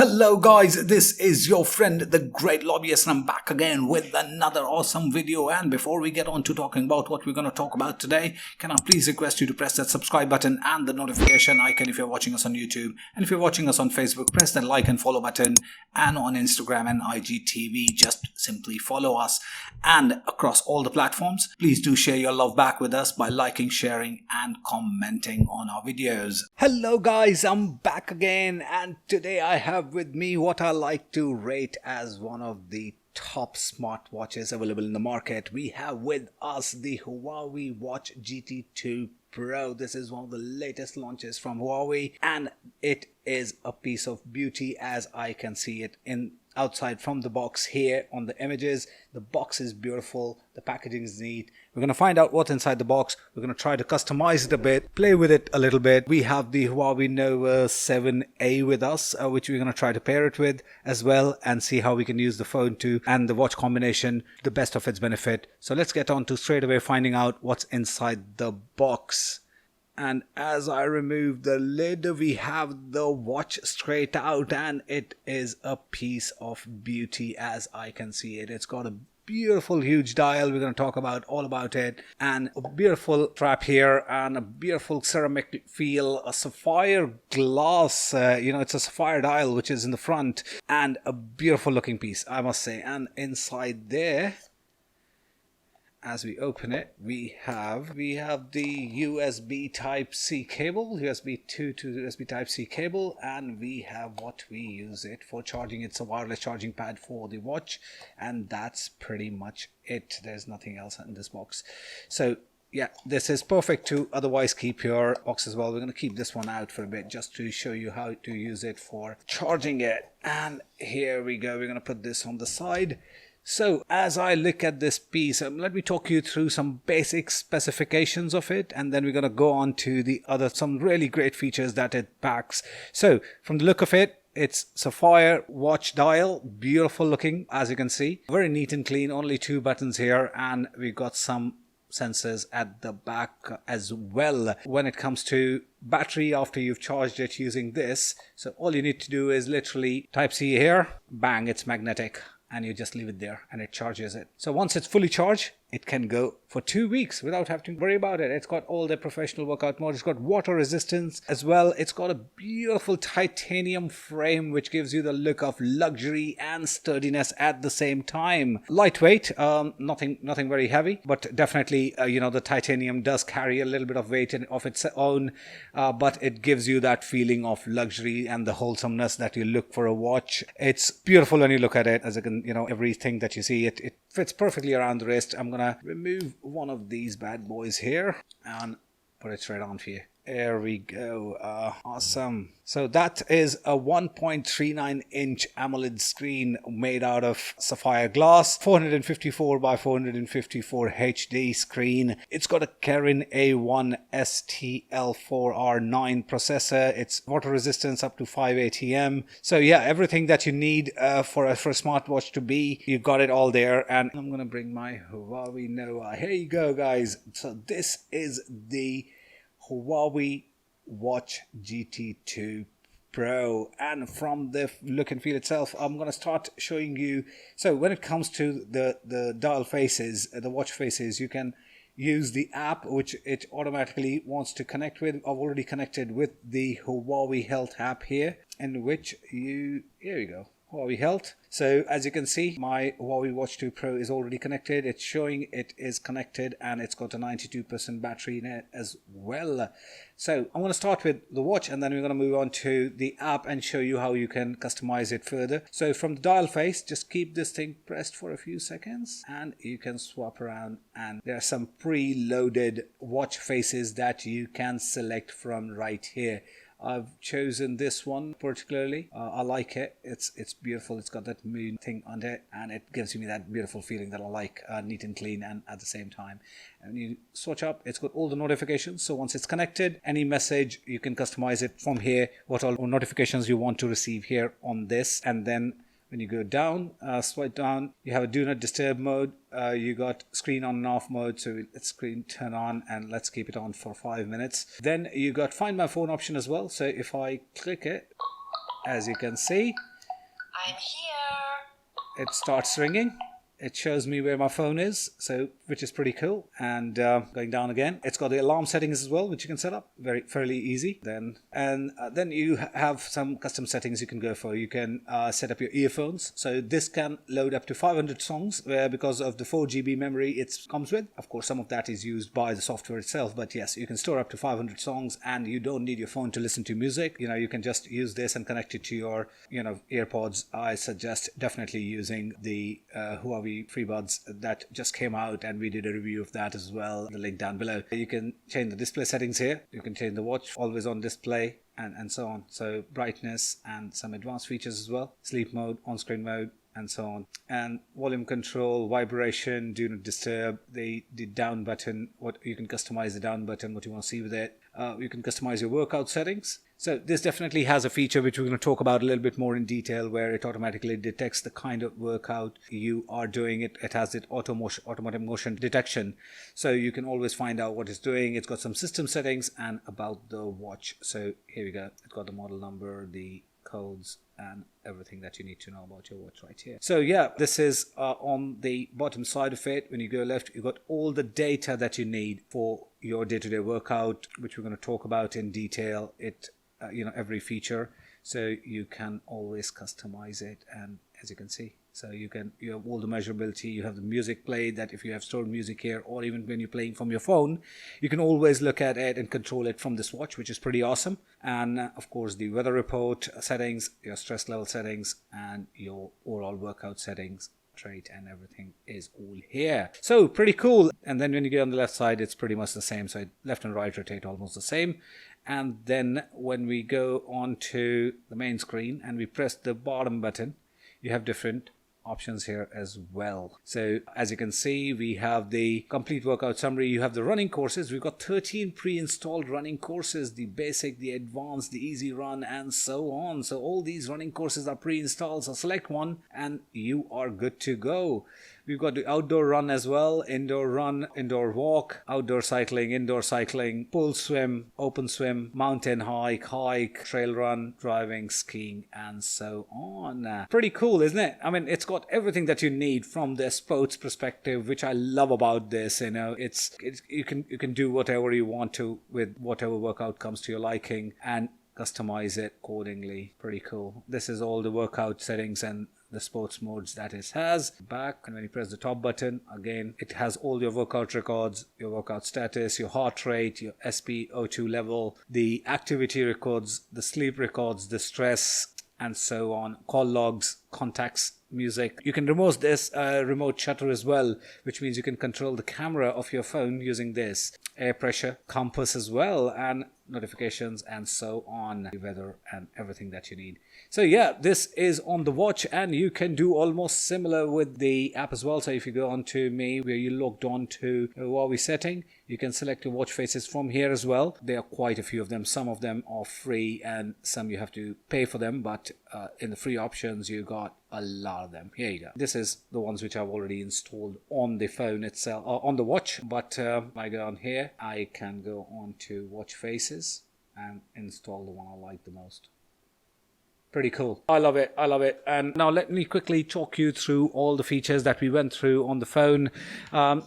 Hello guys, this is your friend the Great Lobbyist and I'm back again with another awesome video. And before we get on to talking about what we're going to talk about today, can I please request you to press that subscribe button and the notification icon if you're watching us on YouTube, and if you're watching us on Facebook, press that like and follow button, and on Instagram and IGTV just simply follow us. And across all the platforms, please do share your love back with us by liking, sharing and commenting on our videos. Hello guys, I'm back again, and today I have with me what I like to rate as one of the top smartwatches available in the market. We have with us the Huawei Watch GT2 Pro. This is one of the latest launches from Huawei, and it is a piece of beauty as I can see it in outside from the box here on the images. The box is beautiful, the packaging is neat. We're going to find out what's inside the box. We're going to try to customize it a bit, play with it a little bit. We have the Huawei Nova 7A with us, which we're going to try to pair it with as well and see how we can use the phone to and the watch combination to the best of its benefit. So let's get on to straight away finding out what's inside the box. And as I remove the lid, we have the watch straight out, and it is a piece of beauty as I can see it. It's got a beautiful huge dial. We're going to talk about all about it, and a beautiful strap here and a beautiful ceramic feel, a sapphire glass, it's a sapphire dial which is in the front, and a beautiful looking piece, I must say. And inside there, as we open it, we have the USB Type-C cable, USB 2 to USB Type-C cable, and we have what we use it for charging. It's a wireless charging pad for the watch, and that's pretty much it. There's nothing else in this box. So yeah, this is perfect to otherwise keep your box as well. We're going to keep this one out for a bit just to show you how to use it for charging it. And here we go. We're going to put this on the side. So as I look at this piece, let me talk you through some basic specifications of it, and then we're going to go on to the other, some really great features that it packs. So from the look of it, it's sapphire watch dial, beautiful looking as you can see, very neat and clean, only 2 buttons here, and we've got some sensors at the back as well. When it comes to battery, after you've charged it using this, so all you need to do is literally Type-C here, bang, it's magnetic, and you just leave it there and it charges it. So once it's fully charged, it can go for 2 weeks without having to worry about it. It's got all the professional workout mode. It's got water resistance as well. It's got a beautiful titanium frame which gives you the look of luxury and sturdiness at the same time. Lightweight, nothing very heavy, but definitely the titanium does carry a little bit of weight of its own, but it gives you that feeling of luxury and the wholesomeness that you look for a watch. It's beautiful when you look at it. As you can, everything that you see, it fits perfectly around the wrist. I'm gonna remove one of these bad boys here and put it straight on for you. There we go. Awesome. So that is a 1.39 inch AMOLED screen made out of sapphire glass, 454 by 454 HD screen. It's got a Kirin A1 STL4R9 processor. It's water resistance up to 5 ATM. So yeah, everything that you need for a smartwatch to be, you got it all there. And I'm gonna bring my Huawei Nova. Here you go, guys. So this is the Huawei Watch GT2 Pro, and from the look and feel itself, I'm going to start showing you. So when it comes to the dial faces, the watch faces, you can use the app which it automatically wants to connect with. I've already connected with the Huawei Health app here, in which here we go, Huawei Health. So as you can see, my Huawei Watch 2 Pro is already connected. It's showing it is connected, and it's got a 92% battery in it as well. So I'm going to start with the watch, and then we're going to move on to the app and show you how you can customize it further. So from the dial face, just keep this thing pressed for a few seconds and you can swap around, and there are some pre-loaded watch faces that you can select from right here. I've chosen this one particularly. I like it. It's beautiful. It's got that moon thing on it, and it gives me that beautiful feeling that I like, neat and clean, and at the same time. And you switch up, it's got all the notifications. So once it's connected, any message, you can customize it from here, what all notifications you want to receive here on this. And then when you go down, swipe down, you have a do not disturb mode. You got screen on and off mode, so let's screen turn on, and let's keep it on for 5 minutes. Then you got find my phone option as well. So if I click it, as you can see, I'm here. it starts ringing. It shows me where my phone is, which is pretty cool. And going down again, it's got the alarm settings as well, which you can set up fairly easy. Then you have some custom settings you can go for. You can set up your earphones. So this can load up to 500 songs because of the 4 GB memory it comes with. Of course, some of that is used by the software itself, but yes, you can store up to 500 songs, and you don't need your phone to listen to music. You can just use this and connect it to your AirPods. I suggest definitely using the Huawei FreeBuds that just came out, and we did a review of that as well. The link down below. You can change the display settings here. You can change the watch always on display and so on. So brightness and some advanced features as well. Sleep mode, on-screen mode, and so on. And volume control, vibration, do not disturb. The down button, what you can customize the down button, what you want to see with it. You can customize your workout settings. So this definitely has a feature which we're going to talk about a little bit more in detail, where it automatically detects the kind of workout you are doing. It has it automatic motion detection. So you can always find out what it's doing. It's got some system settings and about the watch. So here we go. It's got the model number, the codes, and everything that you need to know about your watch right here. So yeah, this is on the bottom side of it. When you go left, you've got all the data that you need for your day-to-day workout, which we're going to talk about in detail. Every feature, so you can always customize it. And as you can see, so you have all the measurability. You have the music play, that if you have stored music here, or even when you're playing from your phone, you can always look at it and control it from this watch, which is pretty awesome. And of course, the weather report settings, your stress level settings, and your overall workout settings, rate, and everything is all here. So pretty cool. And then when you get on the left side, it's pretty much the same. So left and right rotate almost the same. And then when we go on to the main screen and we press the bottom button, you have different options here as well. So as you can see, we have the complete workout summary. You have the running courses. We've got 13 pre-installed running courses, the basic, the advanced, the easy run, and so on. So all these running courses are pre-installed. So select one and you are good to go. We've got the outdoor run as well, indoor run, indoor walk, outdoor cycling, indoor cycling, pool swim, open swim, mountain hike, trail run, driving, skiing, and so on. Pretty cool, isn't it? I mean, it's got everything that you need from the sports perspective, which I love about this. You can do whatever you want to with whatever workout comes to your liking and customize it accordingly. Pretty cool. This is all the workout settings and the sports modes that it has. Back, and when you press the top button, again, it has all your workout records, your workout status, your heart rate, your SpO2 level, the activity records, the sleep records, the stress, and so on, call logs, contacts, music. You can remote this remote shutter as well, which means you can control the camera of your phone using this. Air pressure, compass as well, and notifications, and so on, the weather and everything that you need. So yeah, this is on the watch, and you can do almost similar with the app as well. So if you go on to Me, where you logged on to a Huawei setting, you can select your watch faces from here as well. There are quite a few of them. Some of them are free and some you have to pay for them, but in the free options you got a lot of them. Here you go. This is the ones which I've already installed on the phone itself, on the watch. But I go on here, I can go on to watch faces and install the one I like the most. Pretty cool. I love it. I love it. And now let me quickly talk you through all the features that we went through on the phone.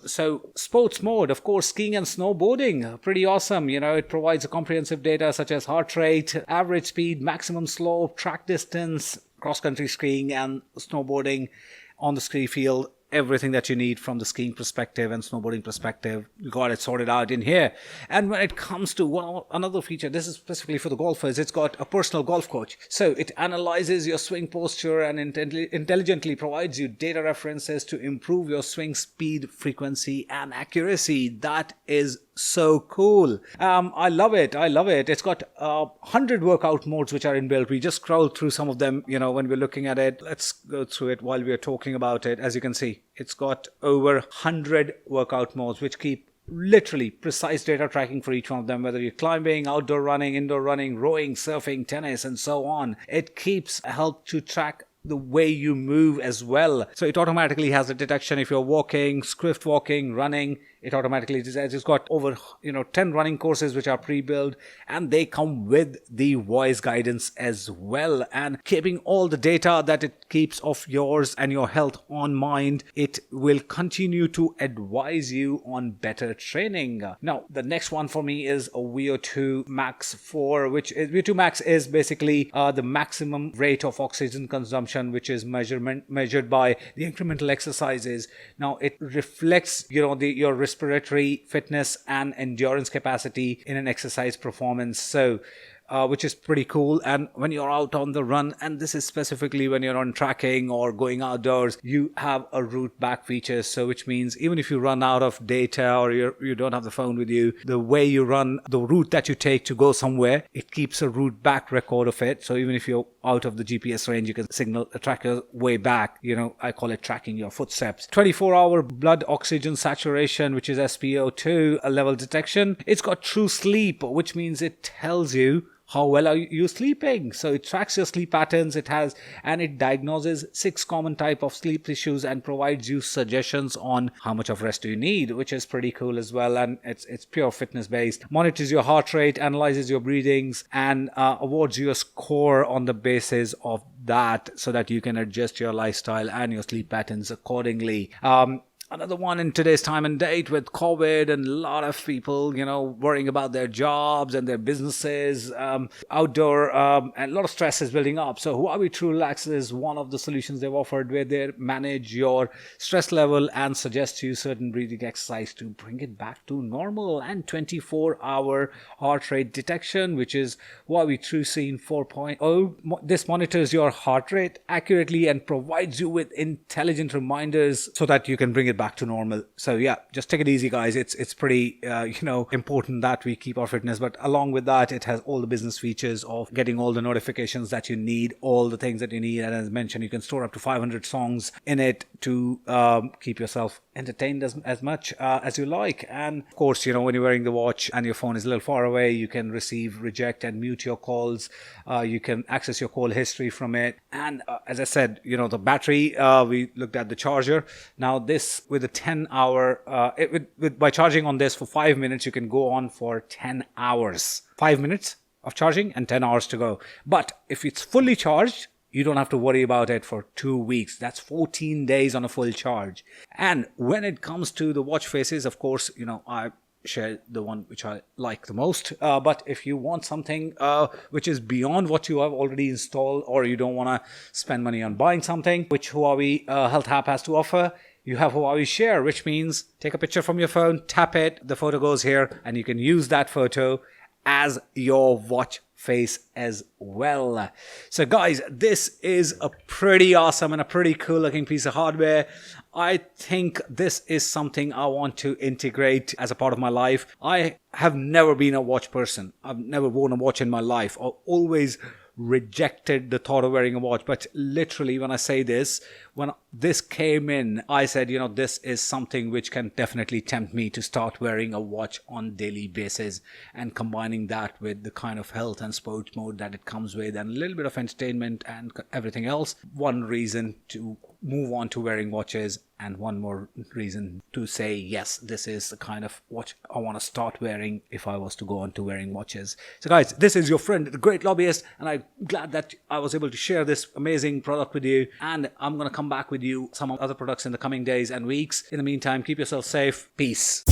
So sports mode, of course, skiing and snowboarding, pretty awesome. It provides a comprehensive data such as heart rate, average speed, maximum slope, track distance, cross-country skiing and snowboarding on the ski field. Everything that you need from the skiing perspective and snowboarding perspective, you got it sorted out in here. And when it comes to another feature, this is specifically for the golfers, it's got a personal golf coach. So it analyzes your swing posture and intelligently provides you data references to improve your swing speed, frequency, and accuracy. That is so cool. I love it. I love it. It's got 100 workout modes which are inbuilt. We just scrolled through some of them, when we're looking at it. Let's go through it while we're talking about it. As you can see, it's got over 100 workout modes which keep literally precise data tracking for each one of them, whether you're climbing, outdoor running, indoor running, rowing, surfing, tennis, and so on. It help to track the way you move as well. So it automatically has a detection if you're walking, swift walking, running. it automatically decides. It's got over 10 running courses which are pre-built, and they come with the voice guidance as well, and keeping all the data that it keeps of yours and your health on mind. It will continue to advise you on better training. Now the next one for me is a VO2 Max 4, which is VO2 Max is basically the maximum rate of oxygen consumption, which is measured by the incremental exercises. Now it reflects your respiratory fitness and endurance capacity in an exercise performance, so which is pretty cool. And when you're out on the run, and this is specifically when you're on tracking or going outdoors, you have a route back feature, so which means even if you run out of data or you don't have the phone with you, the way you run, the route that you take to go somewhere, it keeps a route back record of it. So even if you're out of the GPS range, you can track your way back. I call it tracking your footsteps. 24-hour blood oxygen saturation, which is SpO2 level detection. It's got true sleep, which means it tells you how well are you sleeping. So it tracks your sleep patterns. It diagnoses 6 common type of sleep issues and provides you suggestions on how much of rest do you need, which is pretty cool as well. And it's pure fitness based. Monitors your heart rate, analyzes your breathings, and awards you a score on the basis of that, so that you can adjust your lifestyle and your sleep patterns accordingly. Another one in today's time and date with COVID and a lot of people, worrying about their jobs and their businesses, outdoor, and a lot of stress is building up. So Huawei True Relax is one of the solutions they've offered, where they manage your stress level and suggest you certain breathing exercise to bring it back to normal. And 24-hour heart rate detection, which is Huawei True Scene 4.0. This monitors your heart rate accurately and provides you with intelligent reminders so that you can bring it back to normal. So yeah, just take it easy, guys. It's pretty important that we keep our fitness, but along with that, it has all the business features of getting all the notifications that you need, all the things that you need, and as mentioned, you can store up to 500 songs in it to keep yourself entertained as much as you like. And of course, when you're wearing the watch and your phone is a little far away, you can receive, reject, and mute your calls. You can access your call history from it. And as I said, the battery, we looked at the charger. Now this, with a 10-hour, by charging on this for 5 minutes, you can go on for 10 hours. 5 minutes of charging and 10 hours to go. But if it's fully charged, you don't have to worry about it for 2 weeks. That's 14 days on a full charge. And when it comes to the watch faces, of course, I share the one which I like the most. But if you want something which is beyond what you have already installed, or you don't want to spend money on buying something which Huawei Health app has to offer, you have Huawei Share, which means take a picture from your phone, tap it, the photo goes here, and you can use that photo as your watch face as well. So guys, this is a pretty awesome and a pretty cool looking piece of hardware. I think this is something I want to integrate as a part of my life. I have never been a watch person. I've never worn a watch in my life. I've always rejected the thought of wearing a watch. But literally, when I say this, when this came in, I said, this is something which can definitely tempt me to start wearing a watch on a daily basis, and combining that with the kind of health and sports mode that it comes with, and a little bit of entertainment and everything else. One reason to move on to wearing watches, and one more reason to say, yes, this is the kind of watch I want to start wearing if I was to go on to wearing watches. So guys, this is your friend, the Great Lobbyist, and I'm glad that I was able to share this amazing product with you. And I'm going to come back with you some other products in the coming days and weeks. In the meantime, keep yourself safe. Peace.